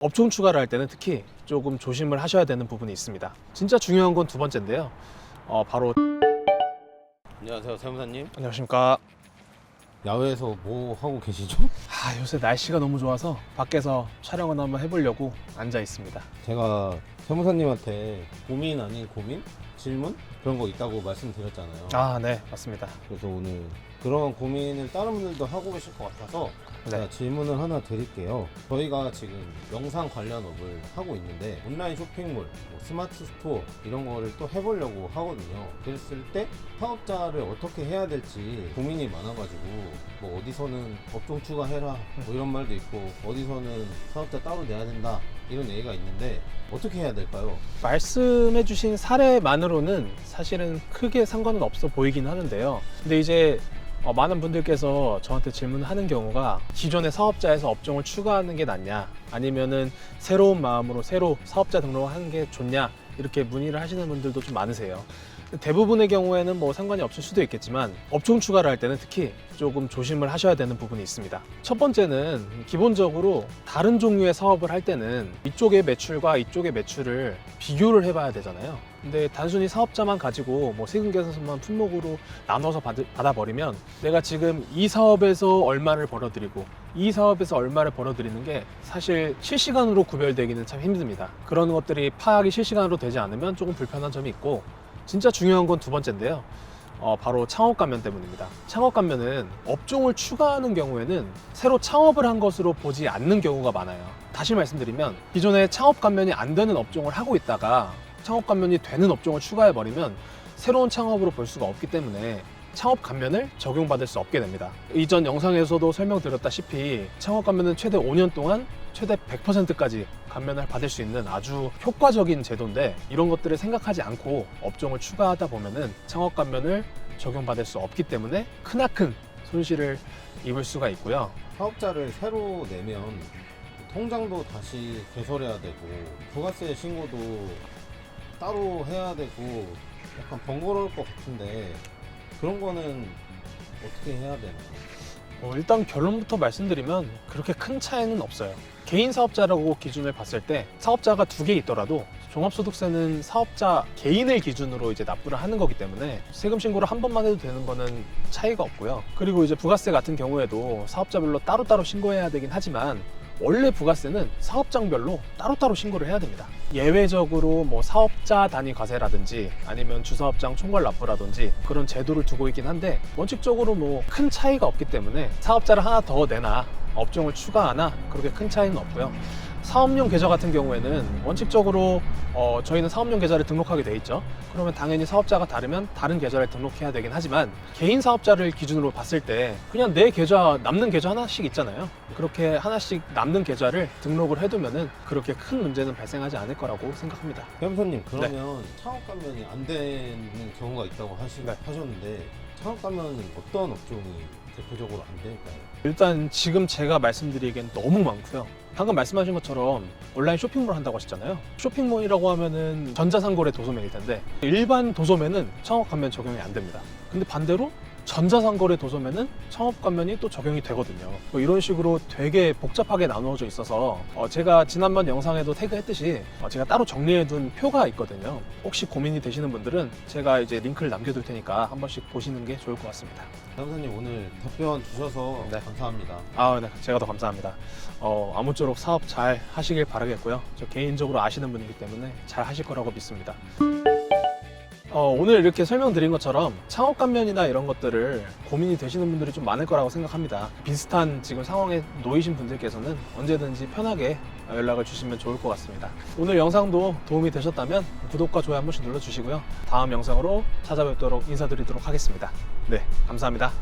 업종 추가를 할 때는 특히 조금 조심을 하셔야 되는 부분이 있습니다. 진짜 중요한 건 두 번째인데요. 바로 안녕하세요, 세무사님. 안녕하십니까. 야외에서 뭐 하고 계시죠? 요새 날씨가 너무 좋아서 밖에서 촬영을 한번 해보려고 앉아 있습니다. 제가 세무사님한테 고민 아닌 고민? 질문? 그런 거 있다고 말씀드렸잖아요. 네, 맞습니다. 그래서 오늘 그런 고민을 다른 분들도 하고 계실 것 같아서 제가 질문을 하나 드릴게요. 저희가 지금 영상 관련 업을 하고 있는데 온라인 쇼핑몰, 뭐 스마트 스토어 이런 거를 또 해보려고 하거든요. 그랬을 때 사업자를 어떻게 해야 될지 고민이 많아가지고 뭐 어디서는 업종 추가해라 뭐 이런 말도 있고 어디서는 사업자 따로 내야 된다 이런 얘기가 있는데 어떻게 해야 될까요? 말씀해주신 사례만으로는 사실은 크게 상관은 없어 보이긴 하는데요. 근데 이제 많은 분들께서 저한테 질문하는 경우가 기존의 사업자에서 업종을 추가하는 게 낫냐, 아니면은 새로운 마음으로 새로 사업자 등록을 하는 게 좋냐, 이렇게 문의를 하시는 분들도 좀 많으세요. 대부분의 경우에는 뭐 상관이 없을 수도 있겠지만 업종 추가를 할 때는 특히 조금 조심을 하셔야 되는 부분이 있습니다. 첫 번째는 기본적으로 다른 종류의 사업을 할 때는 이쪽의 매출과 이쪽의 매출을 비교를 해봐야 되잖아요. 근데 단순히 사업자만 가지고 뭐 세금계산서만 품목으로 나눠서 받아버리면 내가 지금 이 사업에서 얼마를 벌어들이고 이 사업에서 얼마를 벌어들이는 게 사실 실시간으로 구별되기는 참 힘듭니다. 그런 것들이 파악이 실시간으로 되지 않으면 조금 불편한 점이 있고, 진짜 중요한 건 두 번째인데요. 바로 창업 감면 때문입니다. 창업 감면은 업종을 추가하는 경우에는 새로 창업을 한 것으로 보지 않는 경우가 많아요. 다시 말씀드리면 기존에 창업 감면이 안 되는 업종을 하고 있다가 창업 감면이 되는 업종을 추가해버리면 새로운 창업으로 볼 수가 없기 때문에 창업 감면을 적용받을 수 없게 됩니다. 이전 영상에서도 설명드렸다시피 창업 감면은 최대 5년 동안 최대 100%까지 감면을 받을 수 있는 아주 효과적인 제도인데, 이런 것들을 생각하지 않고 업종을 추가하다 보면은 창업 감면을 적용받을 수 없기 때문에 크나큰 손실을 입을 수가 있고요. 사업자를 새로 내면 통장도 다시 개설해야 되고 부가세 신고도 따로 해야 되고 약간 번거로울 것 같은데 그런 거는 어떻게 해야 되나요? 일단 결론부터 말씀드리면 그렇게 큰 차이는 없어요. 개인 사업자라고 기준을 봤을 때 사업자가 2개 있더라도 종합소득세는 사업자 개인을 기준으로 이제 납부를 하는 거기 때문에 세금 신고를 한 번만 해도 되는 거는 차이가 없고요. 그리고 이제 부가세 같은 경우에도 사업자별로 따로따로 신고해야 되긴 하지만 원래 부가세는 사업장별로 따로따로 신고를 해야 됩니다. 예외적으로 뭐 사업자 단위 과세라든지 아니면 주사업장 총괄 납부라든지 그런 제도를 두고 있긴 한데, 원칙적으로 뭐 큰 차이가 없기 때문에 사업자를 하나 더 내나 업종을 추가하나 그렇게 큰 차이는 없고요. 사업용 계좌 같은 경우에는 원칙적으로 저희는 사업용 계좌를 등록하게 돼 있죠. 그러면 당연히 사업자가 다르면 다른 계좌를 등록해야 되긴 하지만, 개인 사업자를 기준으로 봤을 때 그냥 내 계좌, 남는 계좌 하나씩 있잖아요. 그렇게 하나씩 남는 계좌를 등록을 해두면은 그렇게 큰 문제는 발생하지 않을 거라고 생각합니다. 세무사님, 그러면 창업 감면이 안 되는 경우가 있다고 하셨는데 창업 감면은 어떤 업종이 대표적으로 안 될까요? 일단 지금 제가 말씀드리기엔 너무 많고요. 방금 말씀하신 것처럼 온라인 쇼핑몰 한다고 하셨잖아요. 쇼핑몰이라고 하면은 전자상거래 도소매일 텐데 일반 도소매는 창업 감면 적용이 안 됩니다. 근데 반대로 전자상거래 도소매는 창업 감면이 또 적용이 되거든요. 뭐 이런 식으로 되게 복잡하게 나누어져 있어서 제가 지난번 영상에도 태그했듯이 제가 따로 정리해둔 표가 있거든요. 혹시 고민이 되시는 분들은 제가 이제 링크를 남겨둘 테니까 한 번씩 보시는 게 좋을 것 같습니다. 세무사님, 오늘 답변 주셔서 감사합니다. 네, 제가 더 감사합니다. 아무쪼록 사업 잘 하시길 바라겠고요. 저 개인적으로 아시는 분이기 때문에 잘 하실 거라고 믿습니다. 오늘 이렇게 설명드린 것처럼 창업 감면이나 이런 것들을 고민이 되시는 분들이 좀 많을 거라고 생각합니다. 비슷한 지금 상황에 놓이신 분들께서는 언제든지 편하게 연락을 주시면 좋을 것 같습니다. 오늘 영상도 도움이 되셨다면 구독과 좋아요 한 번씩 눌러주시고요. 다음 영상으로 찾아뵙도록 인사드리도록 하겠습니다. 네, 감사합니다.